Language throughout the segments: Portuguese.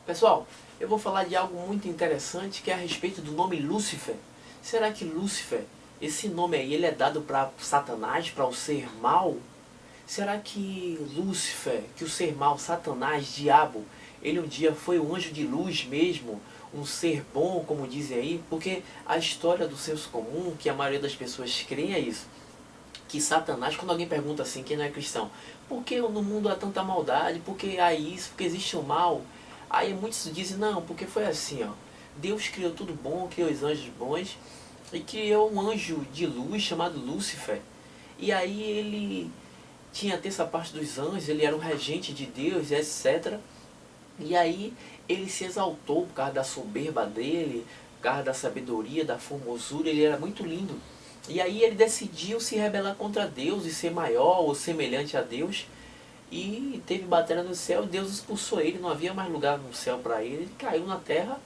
Pessoal, eu vou falar de algo muito interessante que é a respeito do nome Lúcifer. Será que Lúcifer, esse nome aí, ele é dado para Satanás, para o ser mal? Será que Lúcifer, que o ser mal, Satanás, diabo, ele um dia foi um anjo de luz mesmo, um ser bom, como dizem aí? Porque a história do senso comum, que a maioria das pessoas creem, é isso. Que Satanás, quando alguém pergunta assim, quem não é cristão, por que no mundo há tanta maldade? Por que há isso? Por que existe o mal? Aí muitos dizem, não, porque foi assim, ó. Deus criou tudo bom, criou os anjos bons, e criou um anjo de luz chamado Lúcifer. E aí ele tinha a terça parte dos anjos, ele era um regente de Deus, etc. E aí ele se exaltou por causa da soberba dele, por causa da sabedoria, da formosura, ele era muito lindo. E aí ele decidiu se rebelar contra Deus e ser maior ou semelhante a Deus. E teve batalha no céu, Deus expulsou ele, não havia mais lugar no céu para ele, ele caiu na terra.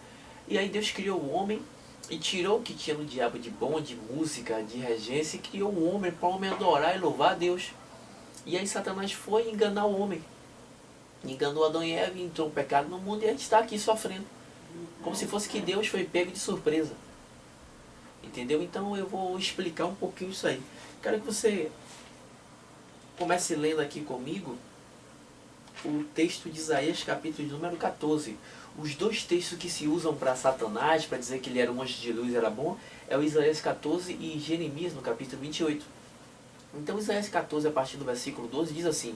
E aí Deus criou o homem e tirou o que tinha no diabo de bom, de música, de regência, e criou o homem para o homem adorar e louvar a Deus. E aí Satanás foi enganar o homem. Enganou Adão e Eva, entrou o pecado no mundo e a gente está aqui sofrendo. Como se fosse que Deus foi pego de surpresa. Entendeu? Então eu vou explicar um pouquinho isso aí. Quero que você comece lendo aqui comigo o texto de Isaías, capítulo de número 14. Os dois textos que se usam para Satanás, para dizer que ele era um anjo de luz, era bom, é o Isaías 14 e Jeremias, no capítulo 28. Então Isaías 14, a partir do versículo 12, diz assim: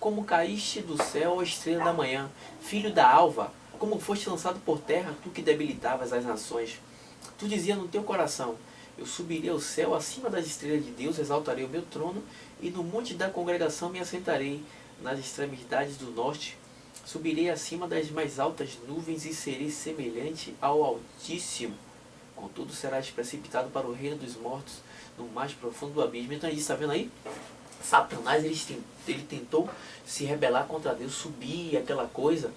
Como caíste do céu, a estrela da manhã, filho da alva, como foste lançado por terra, tu que debilitavas as nações. Tu dizia no teu coração: Eu subirei ao céu, acima das estrelas de Deus, exaltarei o meu trono, e no monte da congregação me assentarei, nas extremidades do norte. Subirei acima das mais altas nuvens e serei semelhante ao Altíssimo. Contudo serás precipitado para o reino dos mortos, no mais profundo do abismo. Então ele está vendo aí? Satanás ele tentou se rebelar contra Deus, subir aquela coisa.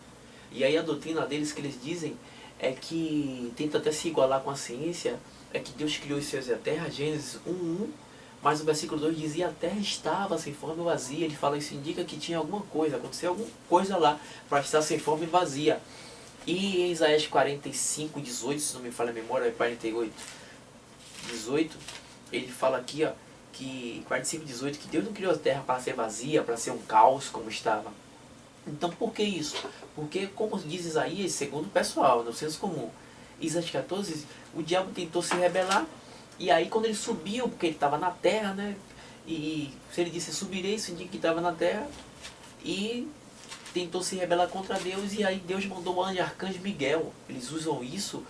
E aí a doutrina deles que eles dizem é que tenta até se igualar com a ciência, é que Deus criou os céus e a terra, Gênesis 1:1, mas o versículo 2 dizia a terra estava sem forma e vazia. Ele fala, isso indica que tinha alguma coisa, aconteceu alguma coisa lá para estar sem forma e vazia. E em Isaías 45:18, se não me falha a memória, é 48:18, ele fala aqui, ó, que 45:18, que Deus não criou a terra para ser vazia, para ser um caos como estava. Então por que isso? Porque, como diz Isaías, segundo o pessoal, no senso comum, Isaías 14, o diabo tentou se rebelar, e aí quando ele subiu, porque ele estava na terra, né? E se ele disse subirei, isso indica que estava na terra, e tentou se rebelar contra Deus, e aí Deus mandou o anjo arcanjo Miguel. Eles usam isso,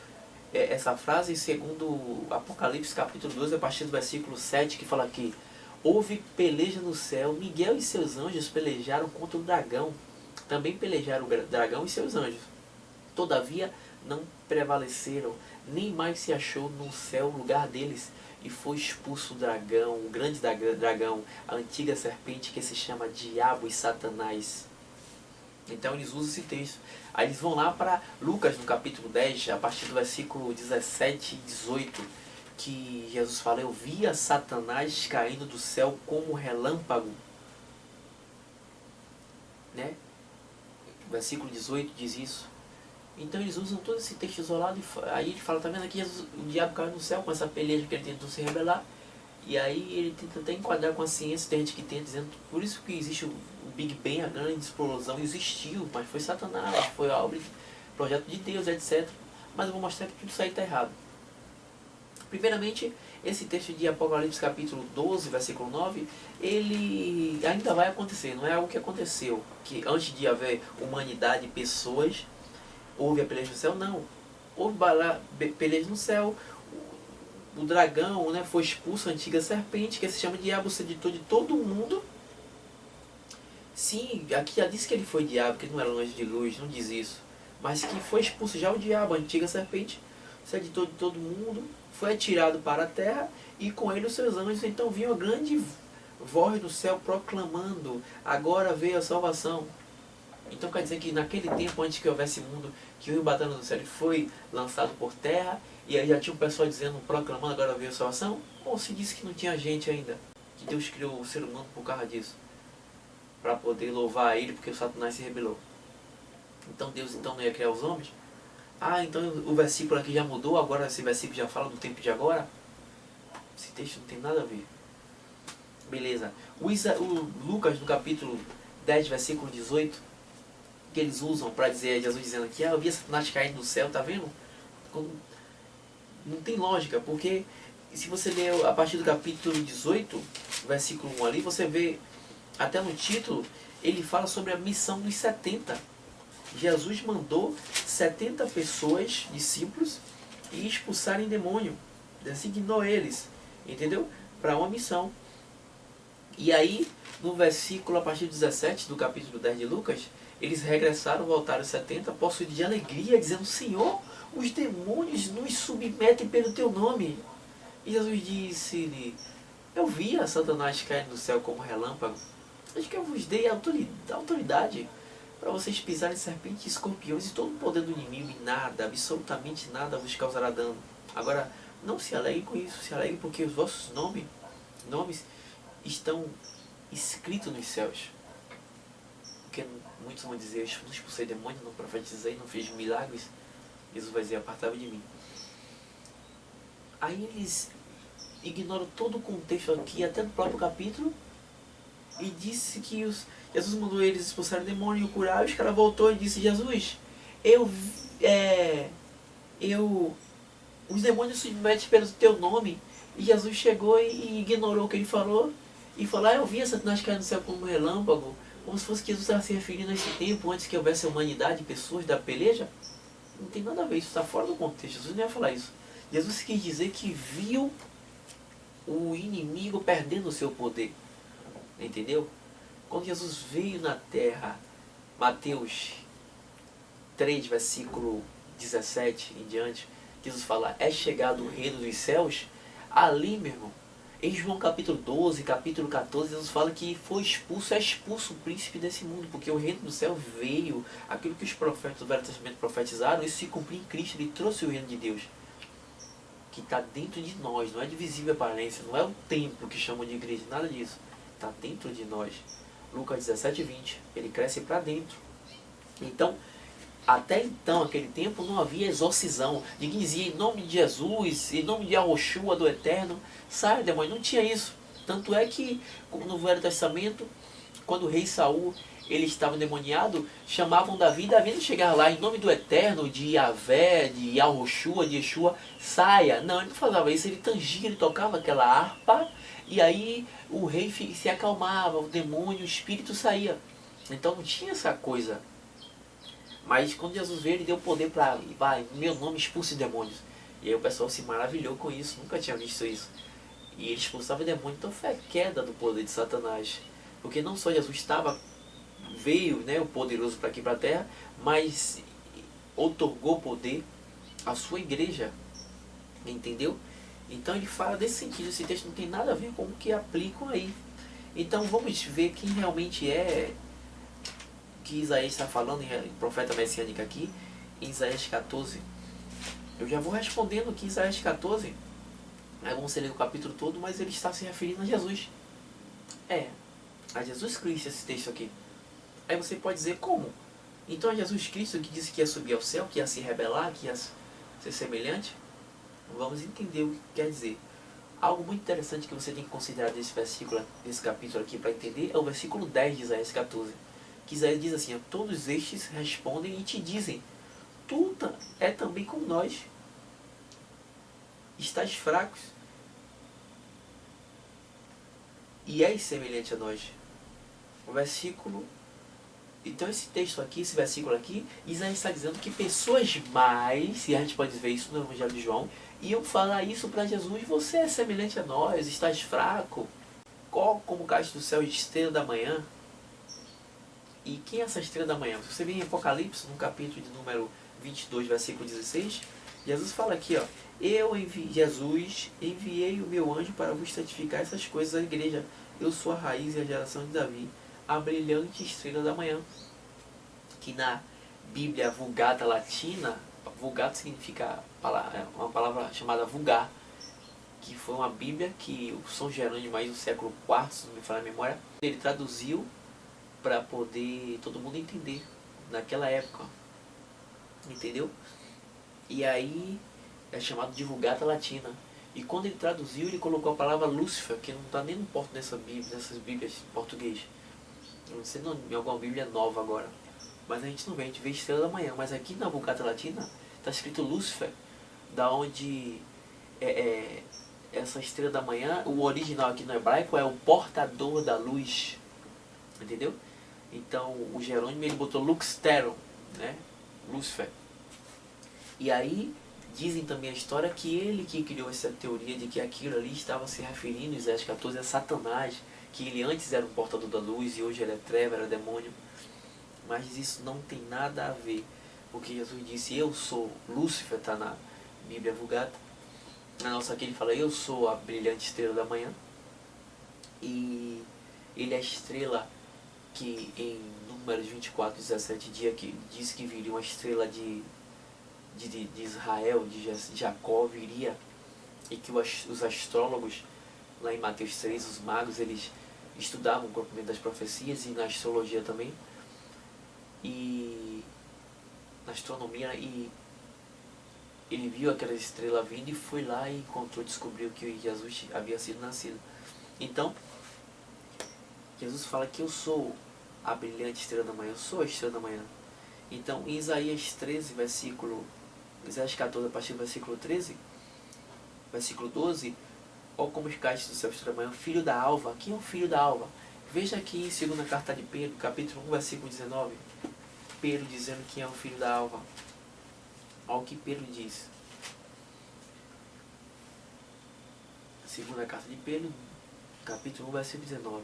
essa frase, segundo Apocalipse capítulo 12, a partir do versículo 7, que fala aqui: houve peleja no céu, Miguel e seus anjos pelejaram contra o dragão. Também pelejaram o dragão e seus anjos. Todavia não prevaleceram, nem mais se achou no céu o lugar deles. E foi expulso o dragão, o grande dragão, a antiga serpente que se chama Diabo e Satanás. Então eles usam esse texto. Aí eles vão lá para Lucas, no capítulo 10, a partir do versículo 17 e 18, que Jesus fala: Eu via Satanás caindo do céu como relâmpago. Né? O versículo 18 diz isso. Então eles usam todo esse texto isolado, e aí ele fala, tá vendo aqui, Jesus, o diabo caiu no céu com essa peleja que ele tentou se rebelar. E aí ele tenta até enquadrar com a ciência, tem gente que tenta, dizendo, por isso que existe o Big Bang, a grande explosão, existiu, mas foi Satanás, foi a obra, projeto de Deus, etc. Mas eu vou mostrar que tudo isso aí está errado. Primeiramente, esse texto de Apocalipse capítulo 12, versículo 9, ele ainda vai acontecer, não é algo que aconteceu, que antes de haver humanidade e pessoas, houve a peleja no céu, não. Houve peleja no céu, o dragão, né, foi expulso, a antiga serpente, que se chama diabo, seditor de todo mundo. Sim, aqui já disse que ele foi diabo, que ele não era um anjo de luz, não diz isso. Mas que foi expulso já o diabo, a antiga serpente, seditor de todo mundo, foi atirado para a terra, e com ele os seus anjos. Então vinha uma grande voz do céu proclamando, agora veio a salvação. Então quer dizer que naquele tempo, antes que houvesse mundo, que o Batalha do Céu ele foi lançado por terra, e aí já tinha um pessoal dizendo, proclamando, agora veio a salvação? Ou se disse que não tinha gente ainda? Que Deus criou o ser humano por causa disso? Para poder louvar a ele, porque o Satanás se rebelou. Então Deus então não ia criar os homens? Ah, então o versículo aqui já mudou, agora esse versículo já fala do tempo de agora? Esse texto não tem nada a ver. Beleza. O Lucas, no capítulo 10, versículo 18, que eles usam para dizer, Jesus dizendo aqui, eu via Satanás caindo do céu, tá vendo? Não tem lógica, porque se você ler a partir do capítulo 18, versículo 1 ali, você vê, até no título, ele fala sobre a missão dos 70. Jesus mandou 70 pessoas, discípulos, e expulsarem demônio. Designou eles, entendeu? Para uma missão. E aí, no versículo, a partir do 17 do capítulo 10 de Lucas, eles regressaram, voltaram 70, possuídos de alegria, dizendo, Senhor, os demônios nos submetem pelo teu nome. E Jesus disse-lhe, eu via Satanás cair do céu como relâmpago. Acho que eu vos dei a autoridade para vocês pisarem serpentes e escorpiões e todo o poder do inimigo, e nada, absolutamente nada vos causará dano. Agora, não se alegrem com isso, se alegrem porque os vossos nomes estão escritos nos céus. Porque muitos vão dizer, eu não expulsei demônio, não profetizei, não fiz milagres. Jesus vai dizer, apartai de mim. Aí eles ignoram todo o contexto aqui, até no próprio capítulo, e disse que Jesus mandou eles expulsarem o demônio e o curar. Os caras voltou e disse, Jesus, os demônios se submetem pelo teu nome. E Jesus chegou e ignorou o que ele falou. E falou, eu vi Satanás cair no céu como um relâmpago. Como se fosse que Jesus estava se referindo a esse tempo, antes que houvesse a humanidade, pessoas da peleja. Não tem nada a ver, isso está fora do contexto. Jesus não ia falar isso. Jesus quis dizer que viu o inimigo perdendo o seu poder. Entendeu? Quando Jesus veio na terra, Mateus 3, versículo 17 em diante, Jesus fala, é chegado o reino dos céus. Ali, meu irmão, em João capítulo 12, capítulo 14, Jesus fala que foi expulso, é expulso o príncipe desse mundo, porque o reino do céu veio, aquilo que os profetas do Velho Testamento profetizaram, isso se cumpriu em Cristo, ele trouxe o reino de Deus, que está dentro de nós, não é de visível aparência, não é o templo que chamam de igreja, nada disso, está dentro de nós. Lucas 17, 20, ele cresce para dentro. Então, até então, aquele tempo, não havia exorcisão. Ninguém dizia em nome de Jesus, em nome de Yahushua do Eterno, sai demônio, não tinha isso. Tanto é que no Velho Testamento, quando o rei Saul ele estava endemoniado, chamavam Davi, Davi não chegava lá em nome do Eterno, de Yahvé, de Yahushua, de Yeshua, saia. Não, ele não falava isso, ele tangia, ele tocava aquela harpa, e aí o rei se acalmava, o demônio, o espírito saía. Então não tinha essa coisa. Mas quando Jesus veio, ele deu poder para, vai, em meu nome expulse demônios. E aí o pessoal se maravilhou com isso, nunca tinha visto isso. E ele expulsava demônios, então foi a queda do poder de Satanás. Porque não só Jesus veio, né, o poderoso para aqui para a terra, mas outorgou poder à sua igreja. Entendeu? Então ele fala desse sentido, esse texto não tem nada a ver com o que aplicam aí. Então vamos ver quem realmente é que Isaías está falando, em profeta messiânico aqui, em Isaías 14. Eu já vou respondendo aqui em Isaías 14. Aí vamos ler o capítulo todo, mas ele está se referindo a Jesus. A Jesus Cristo esse texto aqui. Aí você pode dizer, como? Então é Jesus Cristo que disse que ia subir ao céu, que ia se rebelar, que ia ser semelhante? Vamos entender o que quer dizer. Algo muito interessante que você tem que considerar desse versículo, desse capítulo aqui, para entender, é o versículo 10 de Isaías 14. Que Isaías diz assim, todos estes respondem e te dizem, tu é também como nós, estás fracos e és semelhante a nós. O versículo, então esse texto aqui, esse versículo aqui, Isaías está dizendo que pessoas mais, e a gente pode ver isso no Evangelho de João, iam falar isso para Jesus, você é semelhante a nós, estás fraco, como caíste do céu de estrela da manhã. E quem é essa estrela da manhã? Se você vê em Apocalipse, no capítulo de número 22, versículo 16, Jesus fala aqui, ó, Jesus, enviei o meu anjo para vos santificar essas coisas à igreja. Eu sou a raiz e a geração de Davi, a brilhante estrela da manhã. Que na Bíblia Vulgata Latina, Vulgata significa uma palavra chamada vulgar, que foi uma Bíblia que o São Jerônimo aí no século IV, se não me falar a memória, ele traduziu para poder todo mundo entender. naquela época, entendeu? E aí é chamado de Vulgata Latina. E quando ele traduziu, ele colocou a palavra Lúcifer, que não está nem no porto nessas bíblias em português. Não sei em alguma bíblia nova agora. Mas a gente não vê, a gente vê Estrela da Manhã. Mas aqui na Vulgata Latina está escrito Lúcifer, da onde essa Estrela da Manhã, o original aqui no hebraico é o portador da luz. Entendeu? Então o Jerônimo ele botou Luxteron, né? Lúcifer. E aí dizem também a história que ele que criou essa teoria de que aquilo ali estava se referindo, Isaías 14, a Satanás, que ele antes era um portador da luz e hoje ele é treva, era demônio. Mas isso não tem nada a ver, porque Jesus disse, eu sou Lúcifer, está na Bíblia Vulgata. Na nossa aqui ele fala, eu sou a brilhante estrela da manhã. E ele é a estrela que em Números 24, 17 diz que viria uma estrela de Israel, de Jacó viria, e que os astrólogos, lá em Mateus 3, os magos, eles estudavam o cumprimento das profecias e na astrologia também, e na astronomia, e ele viu aquela estrela vindo e foi lá e encontrou, descobriu que Jesus havia sido nascido. Então, Jesus fala que eu sou a brilhante estrela da manhã, eu sou a estrela da manhã. Então, em Isaías 13, Isaías 14, a partir do versículo 13, versículo 12, ó como os caixas do céu estrela da manhã, filho da alva. Quem é o filho da alva? Veja aqui em 2ª carta de Pedro, capítulo 1, versículo 19, Pedro dizendo quem é o filho da alva. Olha o que Pedro diz. 2ª carta de Pedro, capítulo 1, versículo 19.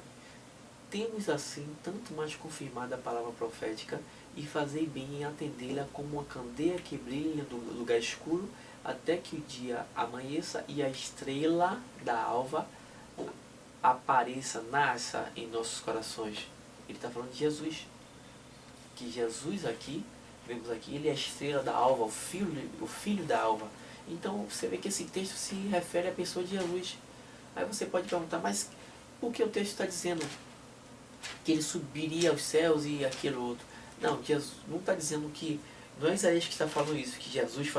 Temos assim tanto mais confirmada a palavra profética, e fazei bem em atendê-la como uma candeia que brilha no lugar escuro, até que o dia amanheça e a estrela da alva apareça, nasça em nossos corações. Ele está falando de Jesus. Que Jesus aqui, vemos aqui, ele é a estrela da alva, o filho da alva. Então você vê que esse texto se refere à pessoa de Jesus. Aí você pode perguntar, mas o que o texto está dizendo? Que ele subiria aos céus e aquilo outro. Não, Jesus não está dizendo que... Não é Isaías que está falando isso, que Jesus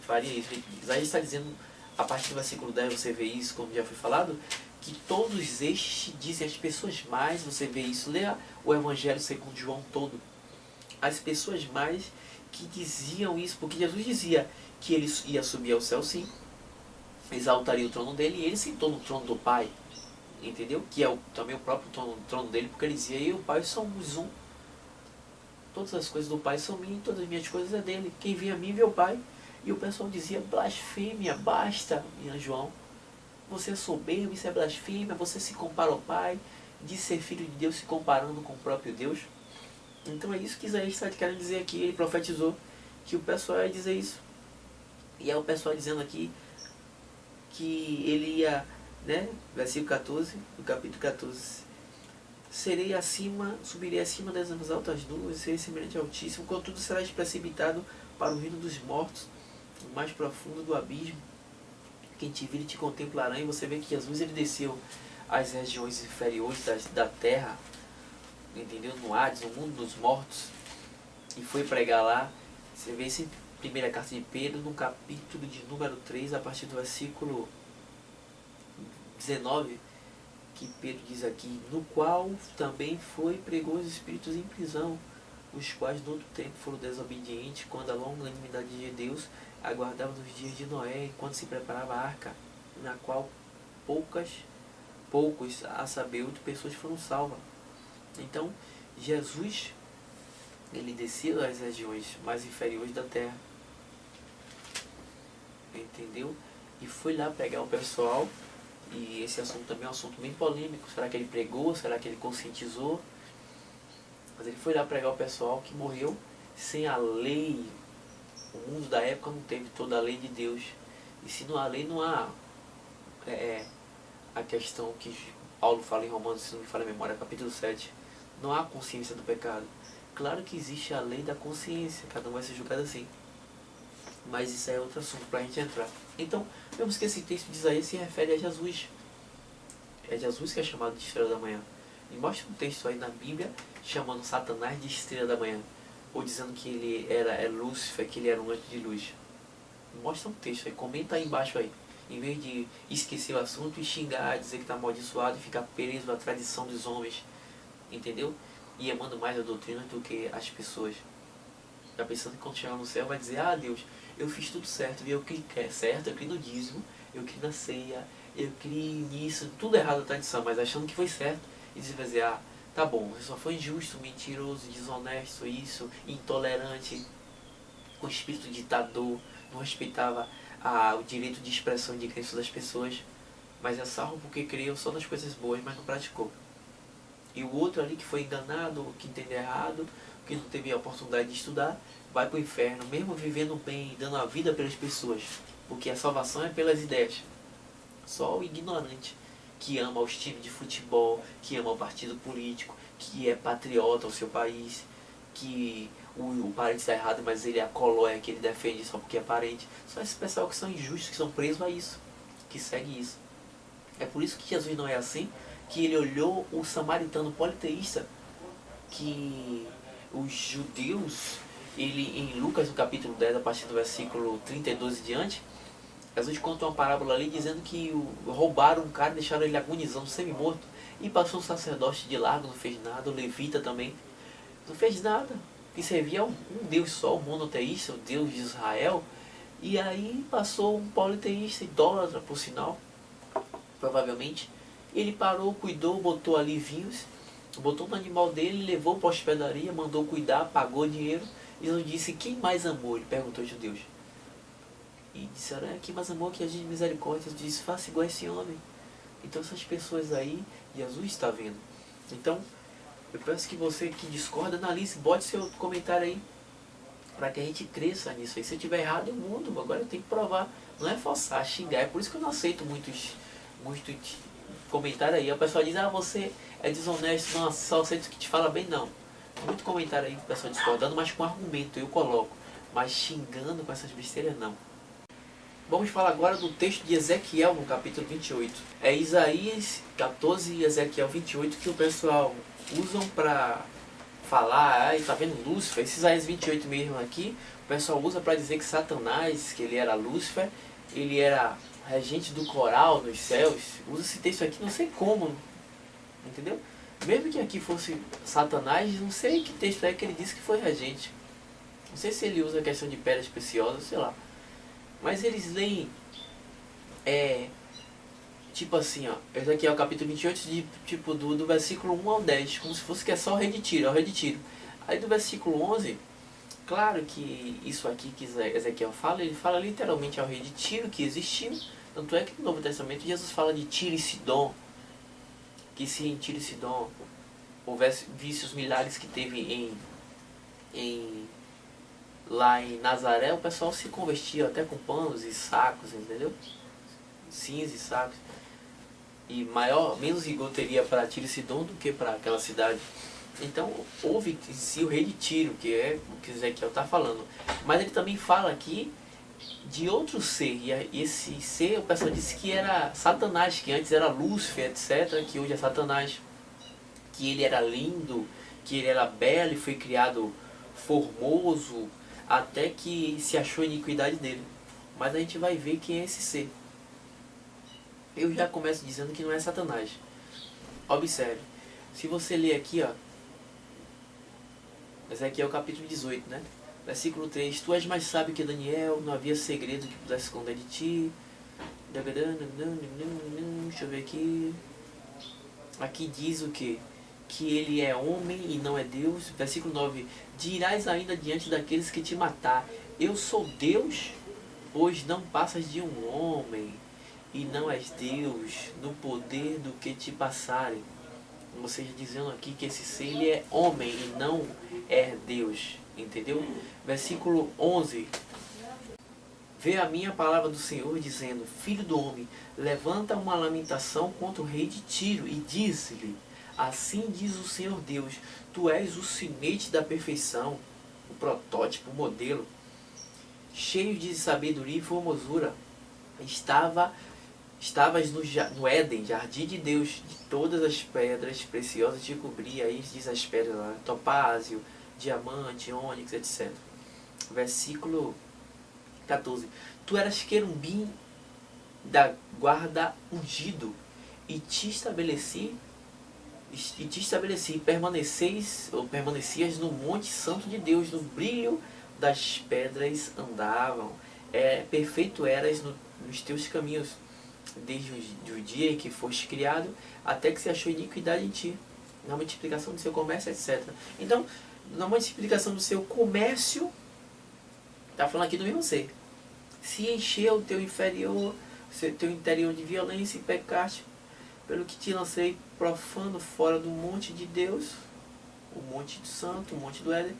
faria isso. Isaías está dizendo, a partir do versículo 10 você vê isso, como já foi falado, que todos estes dizem as pessoas mais, você vê isso, leia o Evangelho segundo João todo. As pessoas mais que diziam isso, porque Jesus dizia que ele ia subir ao céu sim, exaltaria o trono dele, e ele sentou no trono do Pai, entendeu? Que é também o próprio trono dele, porque ele dizia, eu e o Pai somos um. Todas as coisas do Pai são minhas, todas as minhas coisas é dele. Quem vem a mim vê o Pai. E o pessoal dizia, blasfêmia, basta, minha João. Você é soberbo, isso é blasfêmia, você se compara ao Pai, diz ser filho de Deus se comparando com o próprio Deus. Então é isso que Isaías está querendo dizer aqui, ele profetizou que o pessoal ia dizer isso. E é o pessoal dizendo aqui que ele ia, né, versículo 14, do capítulo 14, subirei acima das altas nuvens, serei semelhante ao Altíssimo, contudo serás precipitado para o reino dos mortos, o mais profundo do abismo. Quem te vir te contemplará. E você vê que Jesus ele desceu às regiões inferiores da terra, entendeu? No Hades, no mundo dos mortos, e foi pregar lá. Você vê isso em 1ª carta de Pedro, no capítulo de número 3, a partir do versículo 19, que Pedro diz aqui, no qual também foi pregou os espíritos em prisão, os quais no outro tempo foram desobedientes, quando a longanimidade de Deus aguardava nos dias de Noé, quando se preparava a arca, na qual poucos, a saber, 8 pessoas foram salvas. Então, Jesus, ele desceu às regiões mais inferiores da terra, entendeu? E foi lá pegar o pessoal. E esse assunto também é um assunto bem polêmico. Será que ele pregou? Será que ele conscientizou? Mas ele foi lá pregar o pessoal que morreu sem a lei. O mundo da época não teve toda a lei de Deus. E se não há lei, não há a questão que Paulo fala em Romanos, se não me falha a memória, capítulo 7. Não há consciência do pecado. Claro que existe a lei da consciência. Cada um vai ser julgado assim. Mas isso é outro assunto para a gente entrar. Então, vemos que esse texto de Isaías se refere a Jesus. É Jesus que é chamado de estrela da manhã. E mostra um texto aí na Bíblia chamando Satanás de estrela da manhã. ou dizendo que ele é Lúcifer, que ele era um anjo de luz? Mostra um texto aí, comenta aí embaixo aí. Em vez de esquecer o assunto e xingar, dizer que está amaldiçoado e ficar preso à tradição dos homens, entendeu? E amando mais a doutrina do que as pessoas. Já pensando que quando chegar no céu vai dizer, ah Deus, eu fiz tudo certo, eu criei certo, eu criei no dízimo, eu criei na ceia, eu criei nisso, tudo errado na tradição, mas achando que foi certo. E você vai dizer, ah, tá bom, você só foi injusto, mentiroso, desonesto, isso, intolerante, com espírito ditador, não respeitava o direito de expressão e de crença das pessoas, mas é salvo porque creu só nas coisas boas, mas não praticou. E o outro ali que foi enganado, que entendeu errado, que não teve a oportunidade de estudar, vai para o inferno, mesmo vivendo bem, dando a vida pelas pessoas, porque a salvação é pelas ideias. Só o ignorante que ama os times de futebol, que ama o partido político, que é patriota ao seu país, que o parente está errado, mas ele é a colóia que ele defende só porque é parente. Só esse pessoal que são injustos, que são presos a isso, que segue isso. É por isso que Jesus não é assim, que ele olhou o samaritano politeísta, que os judeus, ele em Lucas no capítulo 10, a partir do versículo 32 e diante, Jesus conta uma parábola ali dizendo que roubaram um cara e deixaram ele agonizando, semi-morto, e passou um sacerdote de largo, não fez nada, o levita também, não fez nada, que servia a um Deus só, o monoteísta, o Deus de Israel, e aí passou um politeísta, idólatra por sinal, provavelmente, ele parou, cuidou, botou ali vinhos, botou no animal dele, levou para a hospedaria, mandou cuidar, pagou dinheiro, e ele disse, quem mais amou? Ele perguntou aos judeus. E disseram, quem mais amou que a gente de misericórdia? Ele disse, faça igual a esse homem. Então essas pessoas aí, Jesus está vendo. Então, eu peço que você que discorda, analise, bote seu comentário aí, para que a gente cresça nisso aí. Se eu tiver errado, eu mudo, agora eu tenho que provar. Não é forçar, xingar, é por isso que eu não aceito muitos comentários aí. O pessoal diz, você é desonesto, não, só aceito que te fala bem, não. Muito comentário aí, o pessoal discordando, mas com argumento, eu coloco. Mas xingando com essas besteiras, não. Vamos falar agora do texto de Ezequiel, no capítulo 28. É Isaías 14 e Ezequiel 28 que o pessoal usam para falar, tá vendo Lúcifer? Esse Isaías 28 mesmo aqui, o pessoal usa para dizer que Satanás, que ele era Lúcifer, ele era regente do coral nos céus. Usa esse texto aqui, não sei como, entendeu? Mesmo que aqui fosse Satanás, não sei que texto é que ele disse que foi regente. Não sei se ele usa a questão de pedras preciosas, sei lá. Mas eles leem, tipo assim, esse aqui é o capítulo 28, tipo, do versículo 1 ao 10, como se fosse que é só o rei de Tiro, é o rei de Tiro. Aí do versículo 11, claro que isso aqui que Ezequiel fala, ele fala literalmente ao rei de Tiro que existiu. Tanto é que no Novo Testamento Jesus fala de Tiro e Sidom, que se em Tiro e Sidom houvesse visse os milagres que teve lá em Nazaré, o pessoal se convertia até com panos e sacos, entendeu? Cinza e sacos. E menos rigor teria para Tiro e Sidom do que para aquela cidade. Então houve em si o rei de Tiro, que é o que Ezequiel está falando. Mas ele também fala aqui de outro ser. E esse ser, o pessoal disse que era Satanás, que antes era Lúcifer, etc. Que hoje é Satanás. Que ele era lindo, que ele era belo e foi criado formoso, até que se achou a iniquidade dele. Mas a gente vai ver quem é esse ser. Eu já começo dizendo que não é Satanás. Observe. Se você ler aqui, esse aqui é o capítulo 18, né? Versículo 3. Tu és mais sábio que Daniel, não havia segredo que pudesse esconder de ti. Deixa eu ver aqui. Aqui diz o que? Que ele é homem e não é Deus. Versículo 9. Dirás ainda diante daqueles que te matar, eu sou Deus, pois não passas de um homem, e não és Deus no poder do que te passarem. Ou seja, dizendo aqui que esse ser ele é homem e não é Deus, entendeu? Versículo 11. Vê a minha palavra do Senhor dizendo, filho do homem, levanta uma lamentação contra o rei de Tiro e diz-lhe, assim diz o Senhor Deus, tu és o sinete da perfeição, o protótipo, o modelo, cheio de sabedoria e formosura. Estavas no Éden, jardim de Deus, de todas as pedras preciosas te cobria. Aí diz as pedras lá, topázio, diamante, ônix, etc. Versículo 14. Tu eras querubim da guarda ungido, e te estabeleci, permanecias no monte santo de Deus, no brilho das pedras andavam. Perfeito eras nos teus caminhos, desde o dia em que foste criado, até que se achou iniquidade em ti, na multiplicação do seu comércio, etc. Então, na multiplicação do seu comércio, está falando aqui do mesmo ser. Se encheu o teu inferior, teu interior de violência e pecaste, pelo que te lancei profano fora do monte de Deus, o monte do santo, o monte do Éden,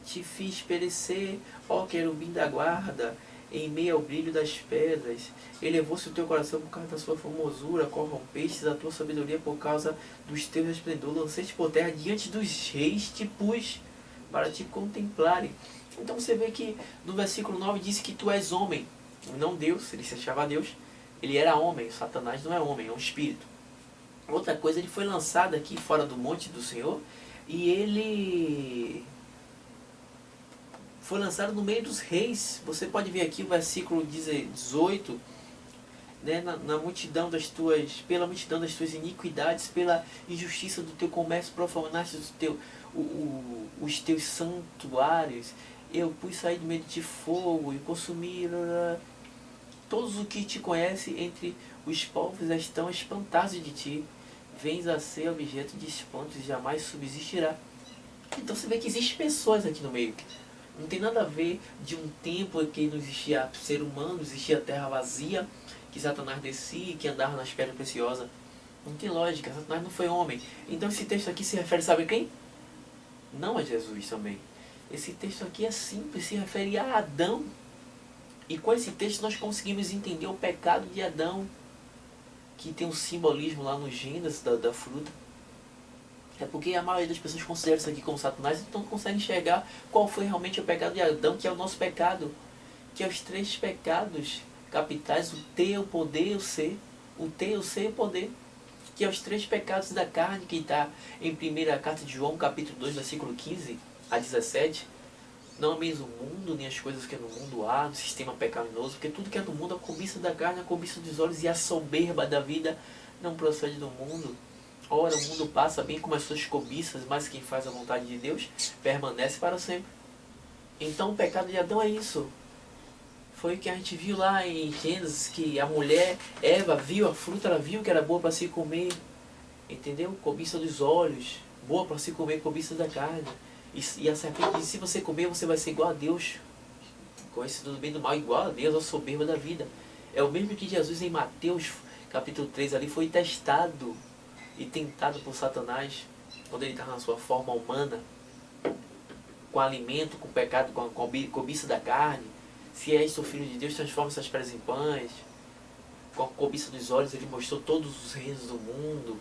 te fiz perecer, ó querubim da guarda, em meio ao brilho das pedras. Elevou-se o teu coração por causa da sua formosura, corrompestes a tua sabedoria por causa dos teus resplendor, lanceste por terra diante dos reis, te pus para te contemplarem. Então você vê que no versículo 9 diz que tu és homem, não Deus, ele se achava Deus, ele era homem. Satanás não é homem, é um espírito. Outra coisa, ele foi lançado aqui fora do monte do Senhor, e ele foi lançado no meio dos reis. Você pode ver aqui o versículo 18, né, na multidão das pela multidão das tuas iniquidades, pela injustiça do teu comércio, profanaste os teus santuários. Eu pus sair do meio de ti fogo e consumi. Todos os que te conhecem entre os povos estão espantados de ti. Vens a ser objeto de espanto e jamais subsistirá. Então você vê que existem pessoas aqui no meio. Não tem nada a ver de um tempo em que não existia ser humano, existia terra vazia, que Satanás descia, que andava nas pedras preciosas. Não tem lógica, Satanás não foi homem. Então esse texto aqui se refere, sabe a quem? Não a Jesus também. Esse texto aqui é simples, se refere a Adão. E com esse texto nós conseguimos entender o pecado de Adão, que tem um simbolismo lá no Gênesis da fruta. É porque a maioria das pessoas considera isso aqui como Satanás, então não consegue enxergar qual foi realmente o pecado de Adão, que é o nosso pecado, que é os 3 pecados capitais, o ter, o poder e o ser. O ter, o ser e o poder, que é os 3 pecados da carne, que está em 1ª carta de João, capítulo 2, versículo 15 a 17. Não ameis o mundo, nem as coisas que no mundo há, no sistema pecaminoso, porque tudo que é do mundo, a cobiça da carne, a cobiça dos olhos e a soberba da vida não procede do mundo. Ora, o mundo passa bem como as suas cobiças, mas quem faz a vontade de Deus permanece para sempre. Então o pecado de Adão é isso. Foi o que a gente viu lá em Gênesis, que a mulher, Eva, viu a fruta, ela viu que era boa para se comer. Entendeu? Cobiça dos olhos, boa para se comer, cobiça da carne. E a serpente disse, se você comer, você vai ser igual a Deus. Conhecido do bem e do mal, igual a Deus, a soberba da vida. É o mesmo que Jesus em Mateus, capítulo 3, ali foi testado e tentado por Satanás, quando ele estava na sua forma humana, com alimento, com pecado, com a cobiça da carne. Se és o filho de Deus, transforma essas pedras em pães. Com a cobiça dos olhos, ele mostrou todos os reinos do mundo.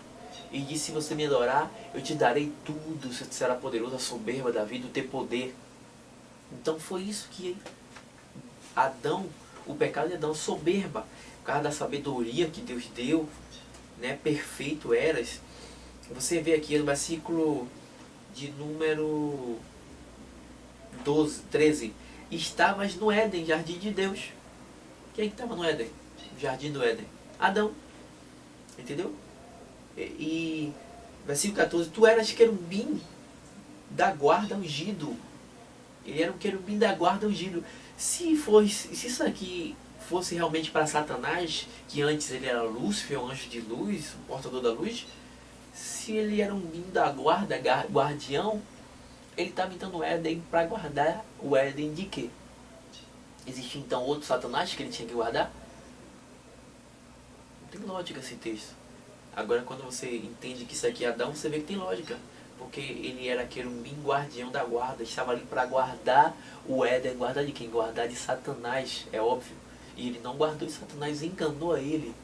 E disse, se você me adorar, eu te darei tudo. Você será poderoso, a soberba da vida, o ter poder. Então foi isso que Adão, o pecado de Adão, soberba. Por causa da sabedoria que Deus deu, né, perfeito eras. Você vê aqui no versículo de número 13. Estavas no Éden, jardim de Deus. Quem estava no Éden? Jardim do Éden. Adão. Entendeu? E versículo 14. Tu eras querubim da guarda ungido. Ele era um querubim da guarda ungido. Se isso aqui fosse realmente para Satanás, que antes ele era Lúcifer, um anjo de luz, o portador da luz, se ele era um bim da guarda, guardião, ele está habitando o Éden para guardar o Éden de quê? Existe então outro Satanás que ele tinha que guardar? Não tem lógica esse texto. Agora quando você entende que isso aqui é Adão, você vê que tem lógica. Porque ele era querubim guardião da guarda, estava ali para guardar o Éden. Guardar de quem? Guardar de Satanás, é óbvio. E ele não guardou, e Satanás enganou a ele.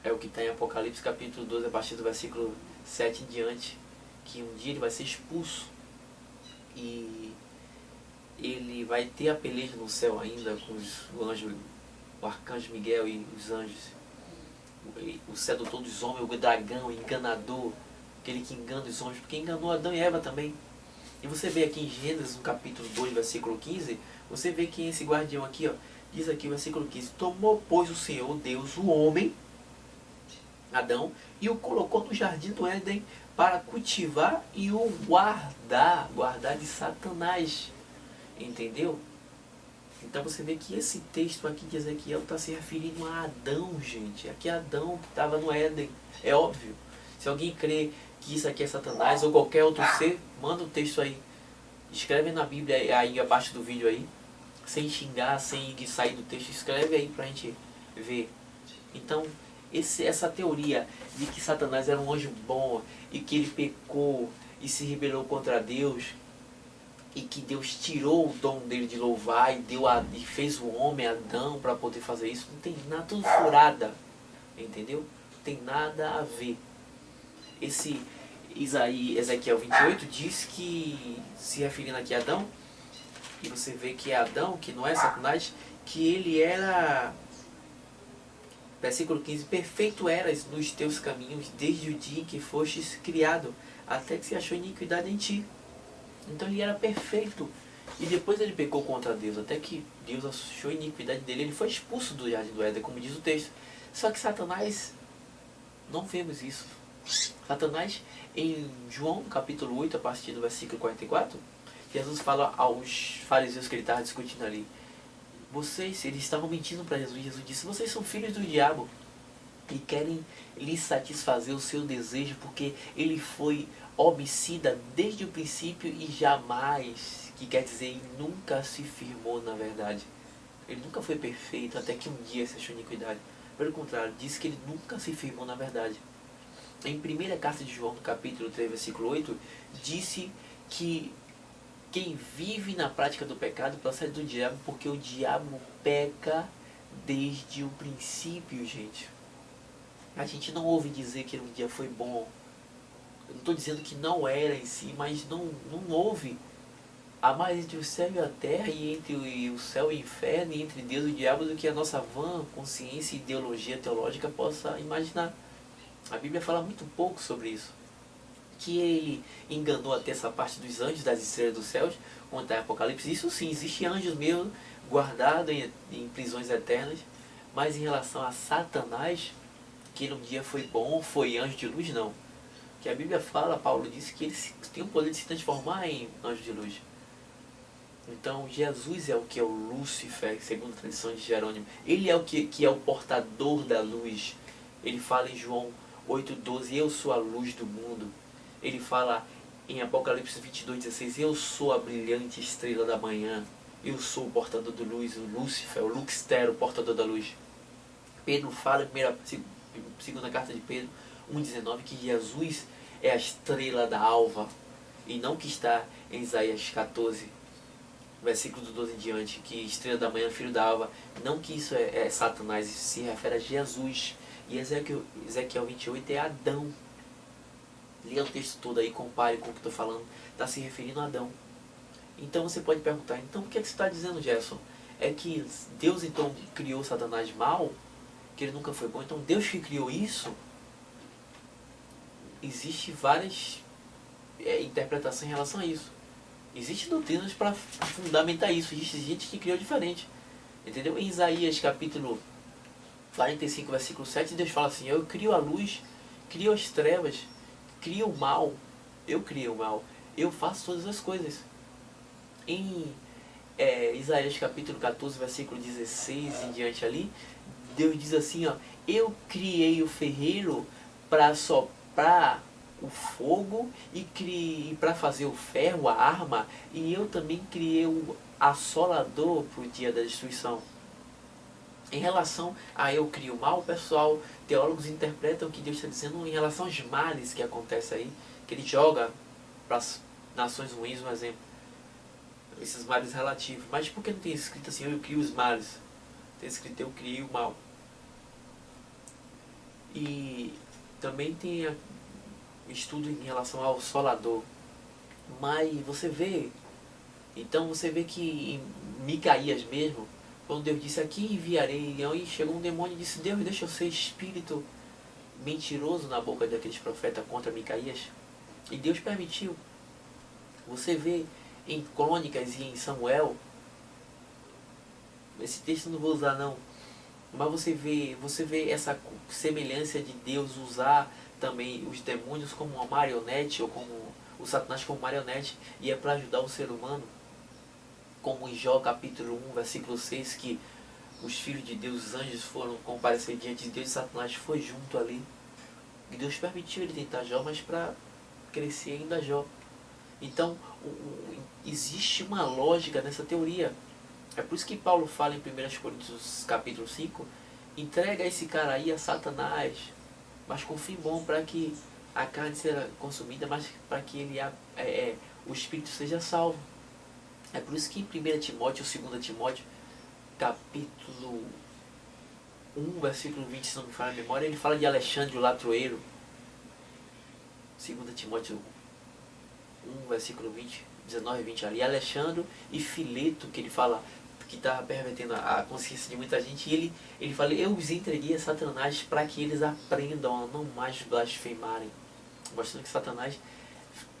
É o que está em Apocalipse capítulo 12, a partir do versículo 7 em diante. Que um dia ele vai ser expulso. E ele vai ter a peleja no céu ainda com o anjo, o arcanjo Miguel e os anjos. O sedutor dos homens, o dragão, o enganador. Aquele que engana os homens, porque enganou Adão e Eva também. E você vê aqui em Gênesis, no capítulo 2, versículo 15, você vê que esse guardião aqui, ó, diz aqui, versículo 15, tomou, pois, o Senhor Deus, o homem, Adão, e o colocou no jardim do Éden para cultivar e o guardar de Satanás. Entendeu? Então você vê que esse texto aqui de Ezequiel está se referindo a Adão, gente. Aqui Adão que estava no Éden. É óbvio. Se alguém crê que isso aqui é Satanás ou qualquer outro ser, manda um texto aí. Escreve na Bíblia aí abaixo do vídeo aí. Sem xingar, sem sair do texto. Escreve aí pra gente ver. Então, essa teoria de que Satanás era um anjo bom e que ele pecou e se rebelou contra Deus e que Deus tirou o dom dele de louvar e fez o homem, Adão, para poder fazer isso, não tem nada, tudo furada, entendeu? Não tem nada a ver. Esse Ezequiel 28 diz que, se referindo aqui a Adão, e você vê que é Adão, que não é Satanás, que ele era, versículo 15, perfeito eras nos teus caminhos desde o dia em que fostes criado, até que se achou iniquidade em ti. Então ele era perfeito. E depois ele pecou contra Deus, até que Deus achou iniquidade dele. Ele foi expulso do jardim do Éden, como diz o texto. Só que Satanás, não vemos isso. Satanás, em João capítulo 8, a partir do versículo 44, Jesus fala aos fariseus que ele estava discutindo ali. Eles estavam mentindo para Jesus. Jesus disse, vocês são filhos do diabo e querem lhe satisfazer o seu desejo, porque ele foi homicida desde o princípio e jamais, que quer dizer, ele nunca se firmou na verdade. Ele nunca foi perfeito até que um dia se achou iniquidade. Pelo contrário, diz que ele nunca se firmou na verdade. Em 1ª carta de João, no capítulo 3, versículo 8, disse que quem vive na prática do pecado procede do diabo, porque o diabo peca desde o princípio, gente. A gente não ouve dizer que um dia foi bom. Eu não estou dizendo que não era em si, mas não houve. Há mais entre o céu e a terra, e entre o céu e o inferno, e entre Deus e o diabo, do que a nossa vã consciência e ideologia teológica possa imaginar. A Bíblia fala muito pouco sobre isso. Que ele enganou até essa parte dos anjos, das estrelas dos céus, conta em Apocalipse. Isso sim, existem anjos mesmo, guardados em prisões eternas. Mas em relação a Satanás, que ele um dia foi bom, foi anjo de luz, não. Que a Bíblia fala, Paulo disse que ele tem o poder de se transformar em anjo de luz. Então Jesus é o que é o Lúcifer, segundo a tradição de Jerônimo. Ele é o que é o portador da luz. Ele fala em João 8,12, eu sou a luz do mundo. Ele fala em Apocalipse 22,16, eu sou a brilhante estrela da manhã. Eu sou o portador da luz, o Lúcifer, o Luxter, o portador da luz. Pedro fala em segunda carta de Pedro 1,19 que Jesus é a estrela da alva, e não que está em Isaías 14, versículo do 12 em diante, que estrela da manhã, filho da alva, não que isso é Satanás, isso se refere a Jesus. E Ezequiel 28 é Adão. Leia o texto todo aí, compare com o que estou falando, está se referindo a Adão. Então você pode perguntar, então o que é que você está dizendo, Gerson? É que Deus então criou Satanás mal? Que ele nunca foi bom? Então Deus que criou isso? Existem várias interpretações em relação a isso. Existem doutrinas para fundamentar isso. Existe gente que criou diferente. Entendeu? Em Isaías capítulo 45, versículo 7, Deus fala assim, eu crio a luz, crio as trevas, crio o mal. Eu criei o mal. Eu faço todas as coisas. Em Isaías capítulo 14, versículo 16 em diante ali, Deus diz assim, ó, eu criei o ferreiro para soprar o fogo e para fazer o ferro, a arma, e eu também criei o assolador para o dia da destruição. Em relação a eu crio o mal, pessoal, teólogos interpretam que Deus está dizendo em relação aos males que acontecem aí, que ele joga para as nações ruins, um exemplo. Esses males relativos. Mas por que não tem escrito assim, eu crio os males? Tem escrito, eu criei o mal. E também tem estudo em relação ao Assolador. Mas você vê, então você vê que em Micaías mesmo, quando Deus disse, aqui enviarei, e aí chegou um demônio e disse, Deus, deixa eu ser espírito mentiroso na boca daqueles profetas contra Micaías. E Deus permitiu. Você vê em Crônicas e em Samuel, esse texto eu não vou usar não, mas você vê essa semelhança de Deus usar também os demônios como uma marionete, ou como o Satanás como marionete, e é para ajudar o ser humano, como em Jó capítulo 1, versículo 6, que os filhos de Deus, os anjos, foram comparecer diante de Deus e Satanás foi junto ali. E Deus permitiu ele tentar Jó, mas para crescer ainda Jó. Então, existe uma lógica nessa teoria. É por isso que Paulo fala em 1 Coríntios capítulo 5, entrega esse cara aí a Satanás, mas com fim bom, para que a carne seja consumida, mas para que o espírito seja salvo. É por isso que em 1 Timóteo, 2 Timóteo, capítulo 1, versículo 20, se não me falha a memória, ele fala de Alexandre o Latroeiro. 2 Timóteo 1, versículo 20, 19 e 20 ali. Alexandre e Fileto, que ele fala que está pervertendo a consciência de muita gente. E ele fala, eu os entreguei a Satanás para que eles aprendam a não mais blasfemarem. Mostrando que Satanás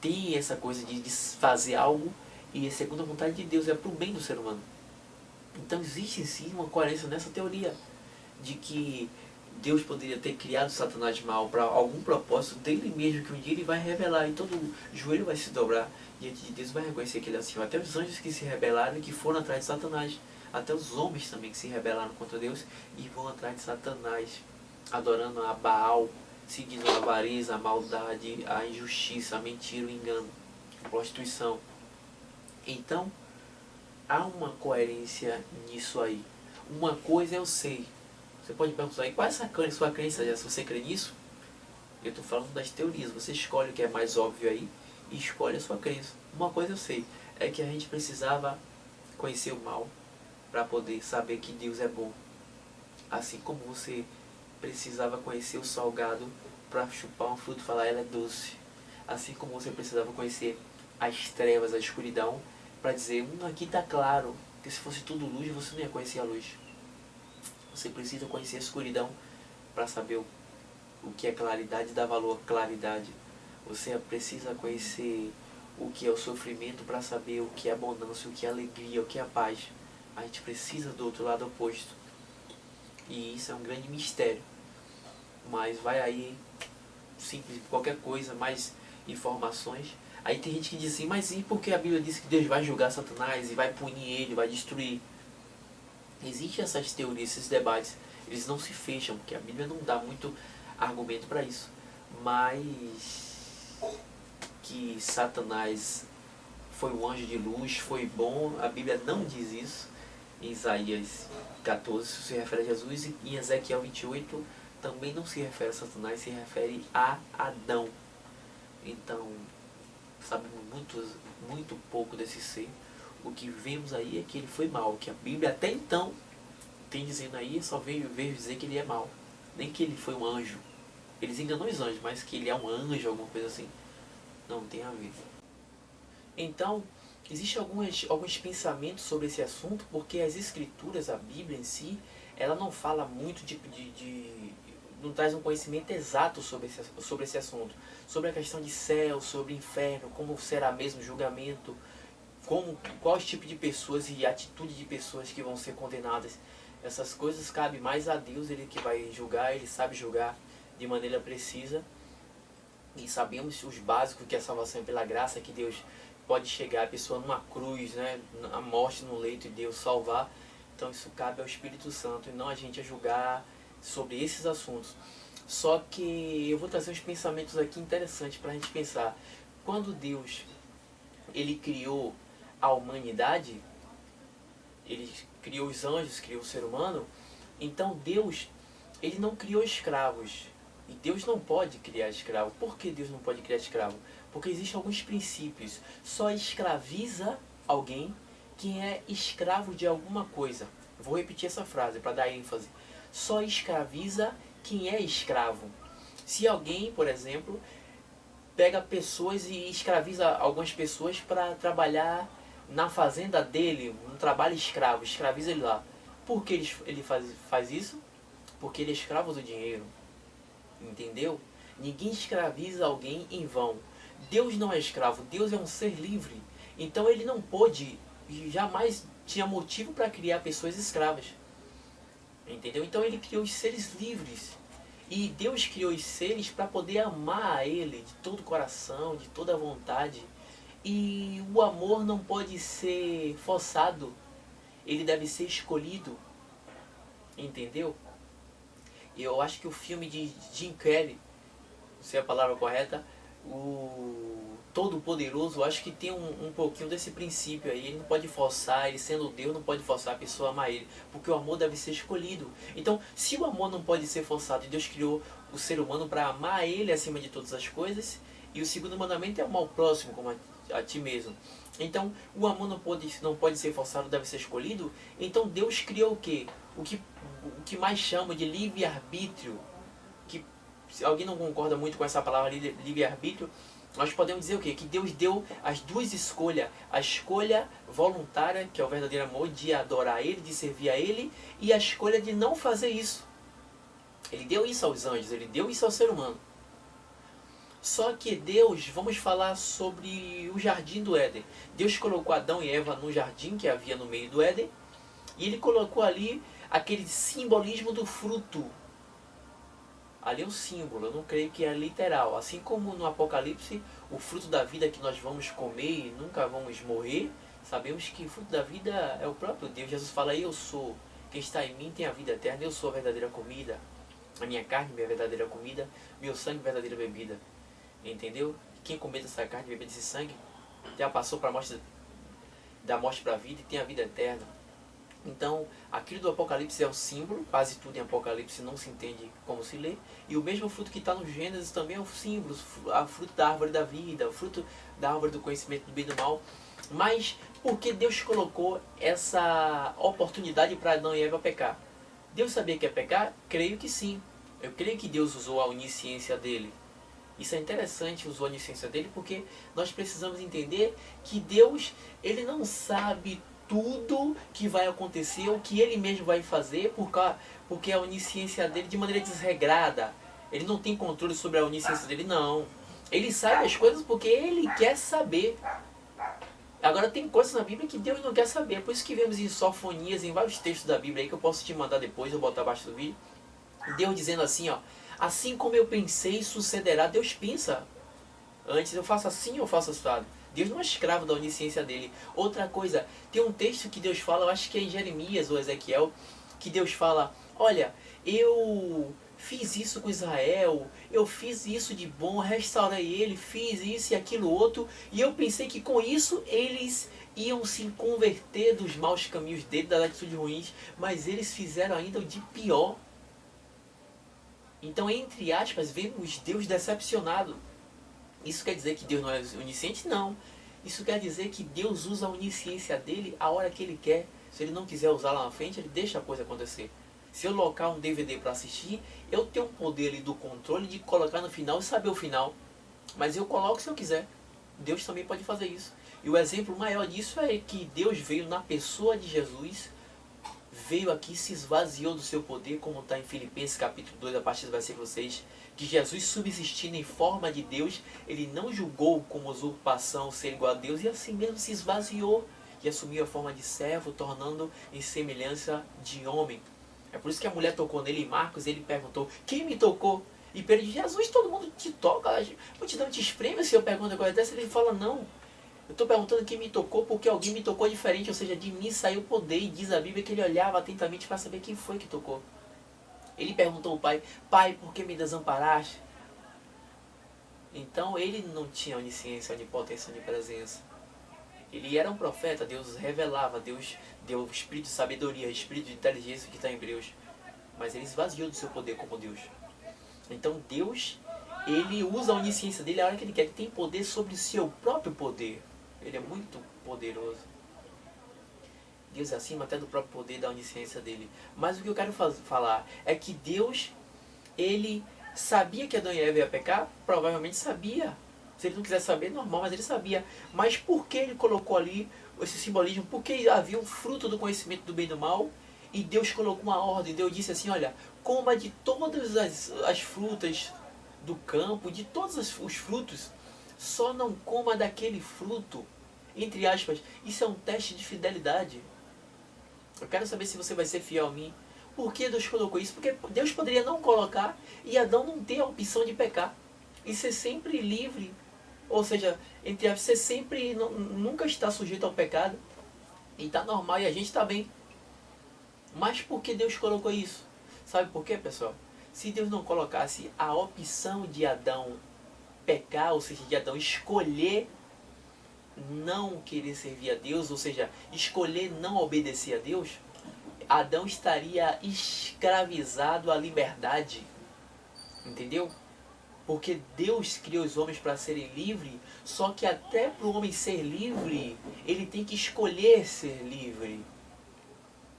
tem essa coisa de fazer algo e segundo a vontade de Deus, é para o bem do ser humano. Então existe sim uma coerência nessa teoria de que Deus poderia ter criado Satanás mal para algum propósito dele mesmo, que um dia ele vai revelar e todo joelho vai se dobrar diante de Deus, vai reconhecer que ele é assim. Até os anjos que se rebelaram e que foram atrás de Satanás, até os homens também que se rebelaram contra Deus e vão atrás de Satanás, adorando a Baal, seguindo a avareza, a maldade, a injustiça, a mentira, o engano, a prostituição. Então há uma coerência nisso aí. Uma coisa eu sei. Você pode perguntar aí, qual é a sua crença, já se você crê nisso? Eu estou falando das teorias. Você escolhe o que é mais óbvio aí e escolhe a sua crença. Uma coisa eu sei, é que a gente precisava conhecer o mal para poder saber que Deus é bom. Assim como você precisava conhecer o salgado para chupar um fruto e falar ela é doce. Assim como você precisava conhecer as trevas, a escuridão, para dizer, aqui está claro, porque se fosse tudo luz, você não ia conhecer a luz. Você precisa conhecer a escuridão para saber o que é claridade e dar valor à claridade. Você precisa conhecer o que é o sofrimento para saber o que é abundância, o que é alegria, o que é paz. A gente precisa do outro lado oposto. E isso é um grande mistério. Mas vai aí, simples, qualquer coisa, mais informações. Aí tem gente que diz assim, mas e por que a Bíblia diz que Deus vai julgar Satanás e vai punir ele, vai destruir? Existem essas teorias, esses debates, eles não se fecham, porque a Bíblia não dá muito argumento para isso. Mas que Satanás foi um anjo de luz, foi bom, a Bíblia não diz isso. Em Isaías 14 se refere a Jesus, e em Ezequiel 28 também não se refere a Satanás, se refere a Adão. Então, sabemos muito pouco desse ser. O que vemos aí é que ele foi mau, que a Bíblia até então tem dizendo aí, só veio dizer que ele é mau, nem que ele foi um anjo. Eles enganam os anjos, mas que ele é um anjo, alguma coisa assim, não tem a ver. Então, existem alguns pensamentos sobre esse assunto, porque as escrituras, a Bíblia em si, ela não fala muito não traz um conhecimento exato sobre esse assunto. Sobre a questão de céu, sobre inferno, como será mesmo o julgamento, qual tipo de pessoas e atitude de pessoas que vão ser condenadas. Essas coisas cabem mais a Deus, ele que vai julgar, ele sabe julgar de maneira precisa. E sabemos os básicos, que a salvação é pela graça, que Deus pode chegar a pessoa numa cruz, né, a morte no leito, e Deus salvar. Então isso cabe ao Espírito Santo e não a gente a julgar sobre esses assuntos. Só que eu vou trazer uns pensamentos aqui interessantes para a gente pensar. Quando Deus ele criou a humanidade, ele criou os anjos, criou o ser humano, então Deus ele não criou escravos. E Deus não pode criar escravo. Por que Deus não pode criar escravo? Porque existem alguns princípios. Só escraviza alguém quem é escravo de alguma coisa. Vou repetir essa frase para dar ênfase. Só escraviza quem é escravo. Se alguém, por exemplo, pega pessoas e escraviza algumas pessoas para trabalhar na fazenda dele, um trabalho escravo, escraviza ele lá. Por que ele faz isso? Porque ele é escravo do dinheiro. Entendeu? Ninguém escraviza alguém em vão. Deus não é escravo, Deus é um ser livre. Então ele não pôde, jamais tinha motivo para criar pessoas escravas. Entendeu? Então ele criou os seres livres. E Deus criou os seres para poder amar a Ele de todo o coração, de toda a vontade. E o amor não pode ser forçado, ele deve ser escolhido. Entendeu? E eu acho que o filme de Jim Carrey, se é a palavra correta, o Todo-Poderoso, eu acho que tem um pouquinho desse princípio aí. Ele não pode forçar, ele sendo Deus não pode forçar a pessoa a amar ele, porque o amor deve ser escolhido. Então, se o amor não pode ser forçado, e Deus criou o ser humano para amar ele acima de todas as coisas, e o segundo mandamento é amar o próximo como a ti mesmo. Então, o amor não pode ser forçado, deve ser escolhido. Então, Deus criou o quê? O que mais chama de livre-arbítrio. Que, se alguém não concorda muito com essa palavra livre-arbítrio, nós podemos dizer o quê? Que Deus deu as duas escolhas. A escolha voluntária, que é o verdadeiro amor, de adorar Ele, de servir a Ele, e a escolha de não fazer isso. Ele deu isso aos anjos, Ele deu isso ao ser humano. Só que Deus, vamos falar sobre o jardim do Éden. Deus colocou Adão e Eva no jardim que havia no meio do Éden, e Ele colocou ali aquele simbolismo do fruto. Ali é um símbolo, eu não creio que é literal. Assim como no Apocalipse, o fruto da vida que nós vamos comer e nunca vamos morrer, sabemos que o fruto da vida é o próprio Deus. Jesus fala, eu sou, quem está em mim tem a vida eterna, eu sou a verdadeira comida. A minha carne, minha verdadeira comida, meu sangue, verdadeira bebida. Entendeu? Quem comer dessa carne e beber desse sangue, já passou para a morte, da morte para a vida e tem a vida eterna. Então, aquilo do Apocalipse é um símbolo, quase tudo em Apocalipse não se entende como se lê. E o mesmo fruto que está no Gênesis também é um símbolo, o fruto da árvore da vida, o fruto da árvore do conhecimento do bem e do mal. Mas por que Deus colocou essa oportunidade para Adão e Eva pecar? Deus sabia que ia pecar? Creio que sim. Eu creio que Deus usou a onisciência dele. Isso é interessante, usou a onisciência dele, porque nós precisamos entender que Deus, ele não sabe tudo que vai acontecer, o que ele mesmo vai fazer, porque a onisciência dele de maneira desregrada. Ele não tem controle sobre a onisciência dele, não. Ele sabe as coisas porque ele quer saber. Agora tem coisas na Bíblia que Deus não quer saber. Por isso que vemos em Sofonias, em vários textos da Bíblia aí, que eu posso te mandar depois, eu vou botar abaixo do vídeo. Deus dizendo assim, ó, assim como eu pensei, sucederá. Deus pensa. Antes eu faço assim, eu faço assado. Deus não é escravo da onisciência dele. Outra coisa, tem um texto que Deus fala, eu acho que é em Jeremias ou Ezequiel, que Deus fala, olha, eu fiz isso com Israel, eu fiz isso de bom, restaurei ele, fiz isso e aquilo outro, e eu pensei que com isso eles iam se converter dos maus caminhos dele, das atitudes ruins, mas eles fizeram ainda o de pior. Então, entre aspas, vemos Deus decepcionado. Isso quer dizer que Deus não é onisciente? Não. Isso quer dizer que Deus usa a onisciência dele a hora que ele quer. Se ele não quiser usar lá na frente, ele deixa a coisa acontecer. Se eu colocar um DVD para assistir, eu tenho o poder ali do controle de colocar no final e saber o final. Mas eu coloco se eu quiser. Deus também pode fazer isso. E o exemplo maior disso é que Deus veio na pessoa de Jesus, veio aqui e se esvaziou do seu poder, como está em Filipenses capítulo 2, a partir do versículo 6, que Jesus, subsistindo em forma de Deus, ele não julgou como usurpação ser igual a Deus, e assim mesmo se esvaziou e assumiu a forma de servo, tornando em semelhança de homem. É por isso que a mulher tocou nele em Marcos, ele perguntou, quem me tocou? E Pedro disse, Jesus, todo mundo te toca, a multidão te espreme se eu pergunto uma coisa dessa. Ele fala, não, eu estou perguntando quem me tocou porque alguém me tocou diferente, ou seja, de mim saiu poder, e diz a Bíblia que ele olhava atentamente para saber quem foi que tocou. Ele perguntou ao pai, pai, por que me desamparaste? Então ele não tinha onisciência, onipotência, onipresença. Ele era um profeta, Deus revelava, Deus deu o espírito de sabedoria, espírito de inteligência que está em Hebreus. Mas ele esvaziou do seu poder como Deus. Então Deus, ele usa a onisciência dele a hora que ele quer, ele tem poder sobre o seu próprio poder. Ele é muito poderoso. Deus é acima até do próprio poder da onisciência dele. Mas o que eu quero falar é que Deus, ele sabia que Adão e Eva ia pecar? Provavelmente sabia. Se ele não quiser saber, normal, mas ele sabia. Mas por que ele colocou ali esse simbolismo? Porque havia um fruto do conhecimento do bem e do mal, e Deus colocou uma ordem. Deus disse assim, olha, coma de todas as frutas do campo, de todos os frutos, só não coma daquele fruto, entre aspas. Isso é um teste de fidelidade. Eu quero saber se você vai ser fiel a mim. Por que Deus colocou isso? Porque Deus poderia não colocar e Adão não ter a opção de pecar. E ser sempre livre. Ou seja, entre aspas, ser sempre, nunca está sujeito ao pecado. E está normal e a gente está bem. Mas por que Deus colocou isso? Sabe por quê, pessoal? Se Deus não colocasse a opção de Adão pecar, ou seja, de Adão escolher não querer servir a Deus, ou seja, escolher não obedecer a Deus, Adão estaria escravizado à liberdade. Entendeu? Porque Deus criou os homens para serem livres, só que até para o homem ser livre, ele tem que escolher ser livre.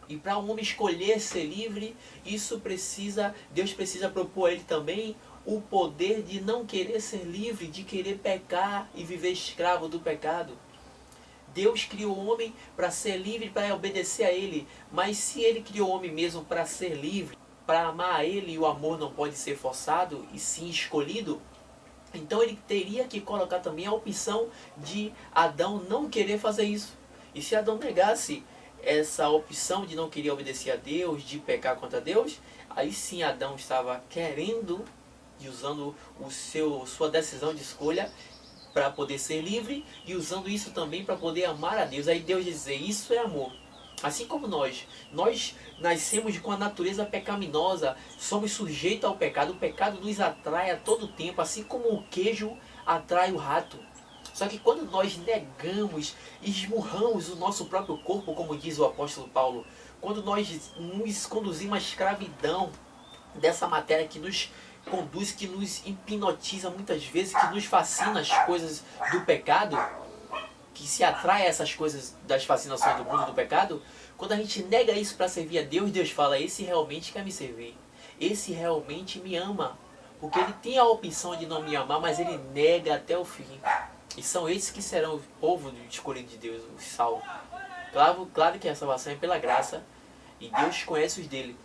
E para um homem escolher ser livre, Deus precisa propor a ele também o poder de não querer ser livre, de querer pecar e viver escravo do pecado. Deus criou o homem para ser livre, para obedecer a ele. Mas se ele criou o homem mesmo para ser livre, para amar a ele, e o amor não pode ser forçado e sim escolhido, então ele teria que colocar também a opção de Adão não querer fazer isso. E se Adão negasse essa opção de não querer obedecer a Deus, de pecar contra Deus, aí sim Adão estava querendo e usando sua decisão de escolha para poder ser livre e usando isso também para poder amar a Deus. Aí Deus diz, isso é amor. Assim como nós nascemos com a natureza pecaminosa, somos sujeitos ao pecado, o pecado nos atrai a todo tempo, assim como o queijo atrai o rato. Só que quando nós negamos, esmurramos o nosso próprio corpo, como diz o apóstolo Paulo, quando nós nos conduzimos à escravidão dessa matéria que nos conduz, que nos hipnotiza muitas vezes, que nos fascina as coisas do pecado, que se atrai a essas coisas das fascinações do mundo do pecado, quando a gente nega isso para servir a Deus, Deus fala, esse realmente quer me servir, esse realmente me ama, porque ele tem a opção de não me amar, mas ele nega até o fim. E são esses que serão o povo escolhido de Deus, os salvos. Claro que a salvação é pela graça, e Deus conhece os dele.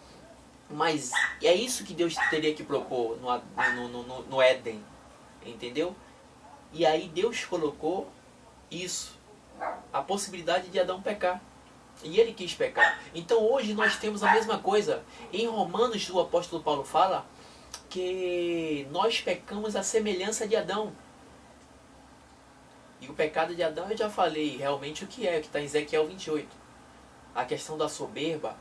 Mas é isso que Deus teria que propor no Éden, entendeu? E aí Deus colocou isso, a possibilidade de Adão pecar. E ele quis pecar. Então hoje nós temos a mesma coisa. Em Romanos, o apóstolo Paulo fala que nós pecamos à semelhança de Adão. E o pecado de Adão eu já falei realmente o que está em Ezequiel 28. A questão da soberba.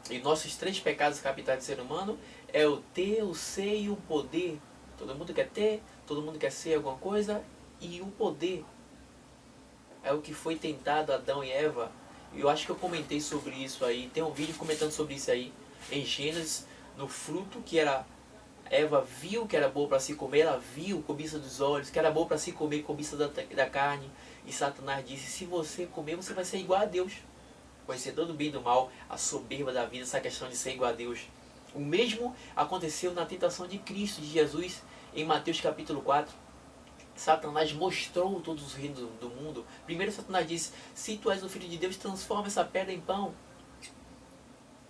E nossos 3 pecados capitais do ser humano é o ter, o ser e o poder. Todo mundo quer ter, todo mundo quer ser alguma coisa. E o poder é o que foi tentado Adão e Eva. E eu acho que eu comentei sobre isso aí. Tem um vídeo comentando sobre isso aí. Em Gênesis, no fruto que era... Eva viu que era boa para se comer, ela viu, cobiça dos olhos, que era boa para se comer, cobiça da carne. E Satanás disse, se você comer, você vai ser igual a Deus. Conhecedor do bem e do mal, a soberba da vida, essa questão de ser igual a Deus. O mesmo aconteceu na tentação de Cristo, de Jesus, em Mateus capítulo 4. Satanás mostrou todos os reinos do mundo. Primeiro Satanás disse, se tu és o filho de Deus, transforma essa pedra em pão.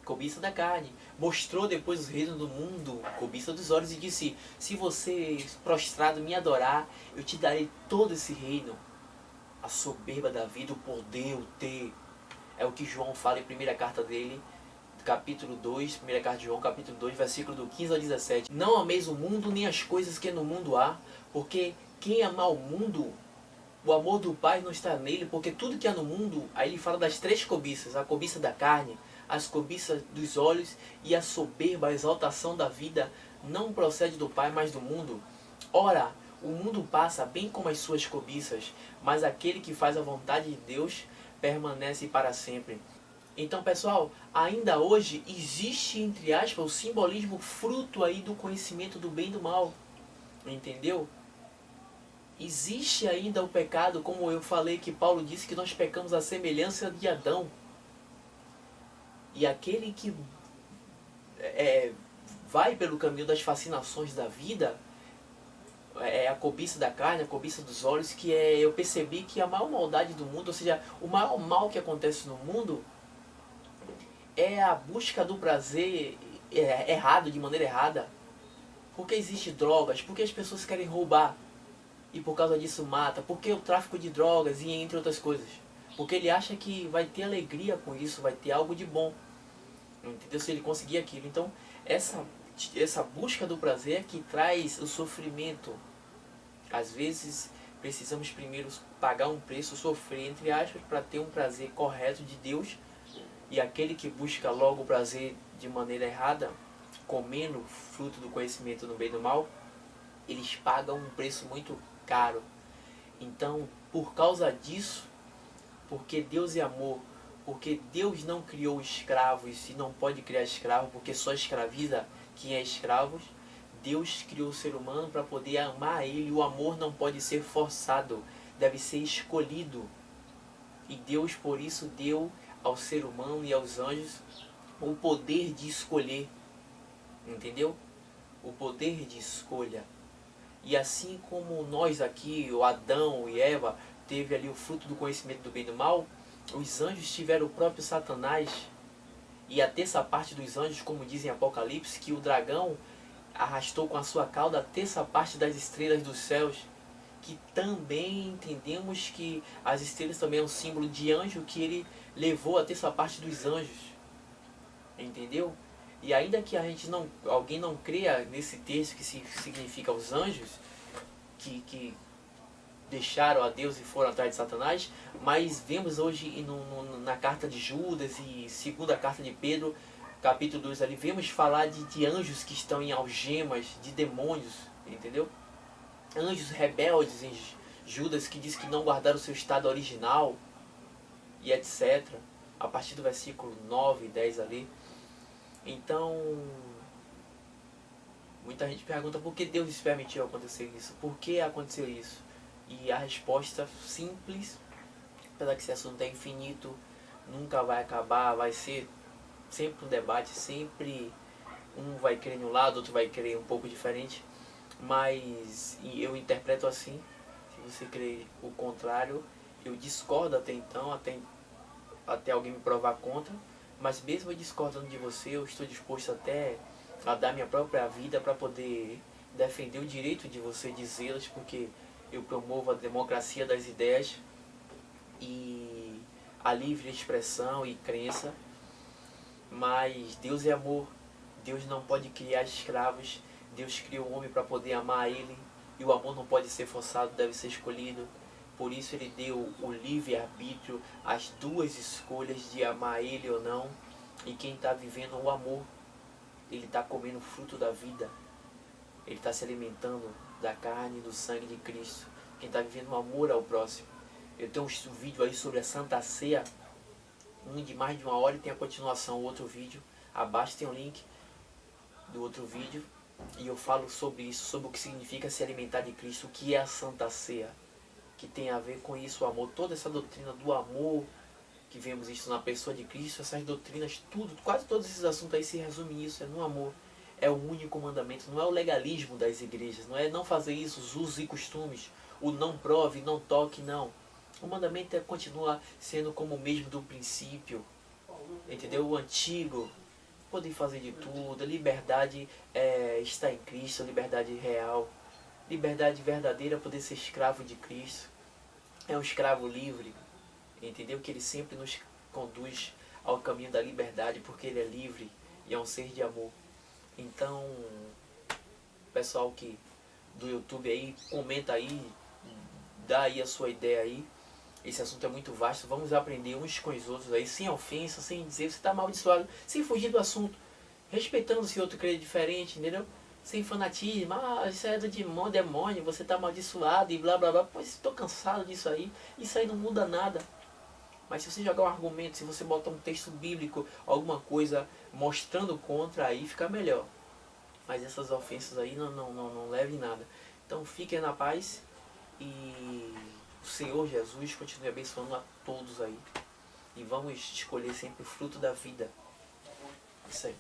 Cobiça da carne. Mostrou depois os reinos do mundo, cobiça dos olhos, e disse, se você prostrado me adorar, eu te darei todo esse reino. A soberba da vida, o poder, o ter. É o que João fala em primeira carta dele, capítulo 2, primeira carta de João, capítulo 2, versículo do 15 ao 17. Não ameis o mundo, nem as coisas que no mundo há, porque quem amar o mundo, o amor do Pai não está nele, porque tudo que há no mundo, aí ele fala das 3 cobiças, a cobiça da carne, as cobiças dos olhos e a soberba, a exaltação da vida, não procede do Pai, mas do mundo. Ora, o mundo passa bem como as suas cobiças, mas aquele que faz a vontade de Deus permanece para sempre. Então, pessoal, ainda hoje existe, entre aspas, o simbolismo fruto aí do conhecimento do bem e do mal. Entendeu? Existe ainda o pecado, como eu falei, que Paulo disse que nós pecamos à semelhança de Adão. E aquele que vai pelo caminho das fascinações da vida, a cobiça da carne, a cobiça dos olhos, que eu percebi que a maior maldade do mundo, ou seja, o maior mal que acontece no mundo, é a busca do prazer errado, de maneira errada. Porque existe drogas, porque as pessoas querem roubar. e por causa disso mata. Por que o tráfico de drogas e entre outras coisas? Porque ele acha que vai ter alegria com isso, vai ter algo de bom. Entendeu? Se ele conseguir aquilo. Então, essa busca do prazer é que traz o sofrimento. Às vezes, precisamos primeiro pagar um preço, sofrer, entre aspas, para ter um prazer correto de Deus. E aquele que busca logo o prazer de maneira errada, comendo fruto do conhecimento do bem e do mal, eles pagam um preço muito caro. Então, por causa disso, porque Deus é amor, porque Deus não criou escravos e não pode criar escravo, porque só escraviza quem é escravo, Deus criou o ser humano para poder amar ele. O amor não pode ser forçado, deve ser escolhido. E Deus, por isso, deu ao ser humano e aos anjos o poder de escolher. Entendeu? O poder de escolha. E assim como nós aqui, o Adão e Eva, teve ali o fruto do conhecimento do bem e do mal, os anjos tiveram o próprio Satanás. E a terça parte dos anjos, como dizem em Apocalipse, que o dragão arrastou com a sua cauda a terça parte das estrelas dos céus. Que também entendemos que as estrelas também é um símbolo de anjo, que ele levou a terça parte dos anjos. Entendeu? E ainda que alguém não creia nesse texto que significa os anjos, que deixaram a Deus e foram atrás de Satanás, mas vemos hoje na carta de Judas e segunda carta de Pedro, capítulo 2 ali, vemos falar de anjos que estão em algemas, de demônios, entendeu? Anjos rebeldes em Judas, que diz que não guardaram o seu estado original, e etc. A partir do versículo 9 e 10 ali. Então, muita gente pergunta por que Deus permitiu acontecer isso, por que aconteceu isso? E a resposta simples, apesar que esse assunto é infinito, nunca vai acabar, vai ser sempre um debate, sempre um vai querer de um lado, outro vai querer um pouco diferente, mas eu interpreto assim. Se você crê o contrário, eu discordo até então, até alguém me provar contra, mas mesmo eu discordando de você, eu estou disposto até a dar minha própria vida para poder defender o direito de você dizê-las, porque eu promovo a democracia das ideias e a livre expressão e crença. Mas Deus é amor, Deus não pode criar escravos, Deus criou o homem para poder amar ele, e o amor não pode ser forçado, deve ser escolhido. Por isso ele deu o livre-arbítrio, as duas escolhas de amar ele ou não. E quem está vivendo o amor, ele está comendo o fruto da vida, ele está se alimentando da carne e do sangue de Cristo. Quem está vivendo o amor ao próximo. Eu tenho um vídeo aí sobre a Santa Ceia, um de mais de 1 hora, e tem a continuação, o outro vídeo. Abaixo tem o link do outro vídeo. E eu falo sobre isso, sobre o que significa se alimentar de Cristo, o que é a Santa Ceia, que tem a ver com isso, o amor, toda essa doutrina do amor, que vemos isso na pessoa de Cristo, essas doutrinas, tudo, quase todos esses assuntos aí se resumem nisso, é no amor. É o único mandamento, não é o legalismo das igrejas, não é não fazer isso, os usos e costumes, o não prove, não toque, não. O mandamento é continuar sendo como o mesmo do princípio, entendeu? O antigo, poder fazer de tudo, a liberdade está em Cristo, a liberdade real, liberdade verdadeira, poder ser escravo de Cristo. É um escravo livre, entendeu? Que ele sempre nos conduz ao caminho da liberdade, porque ele é livre e é um ser de amor. Então, pessoal que do YouTube aí, comenta aí, dá aí a sua ideia aí. Esse assunto é muito vasto, vamos aprender uns com os outros aí, sem ofensa, sem dizer você está amaldiçoado, sem fugir do assunto, respeitando se outro crê diferente, entendeu? Sem fanatismo, isso é do demônio, você está amaldiçoado e blá blá blá. Pois estou cansado disso aí, isso aí não muda nada. Mas se você jogar um argumento, se você botar um texto bíblico, alguma coisa mostrando contra, aí fica melhor. Mas essas ofensas aí não levem nada. Então fiquem na paz e o Senhor Jesus continue abençoando a todos aí. E vamos escolher sempre o fruto da vida. Isso aí.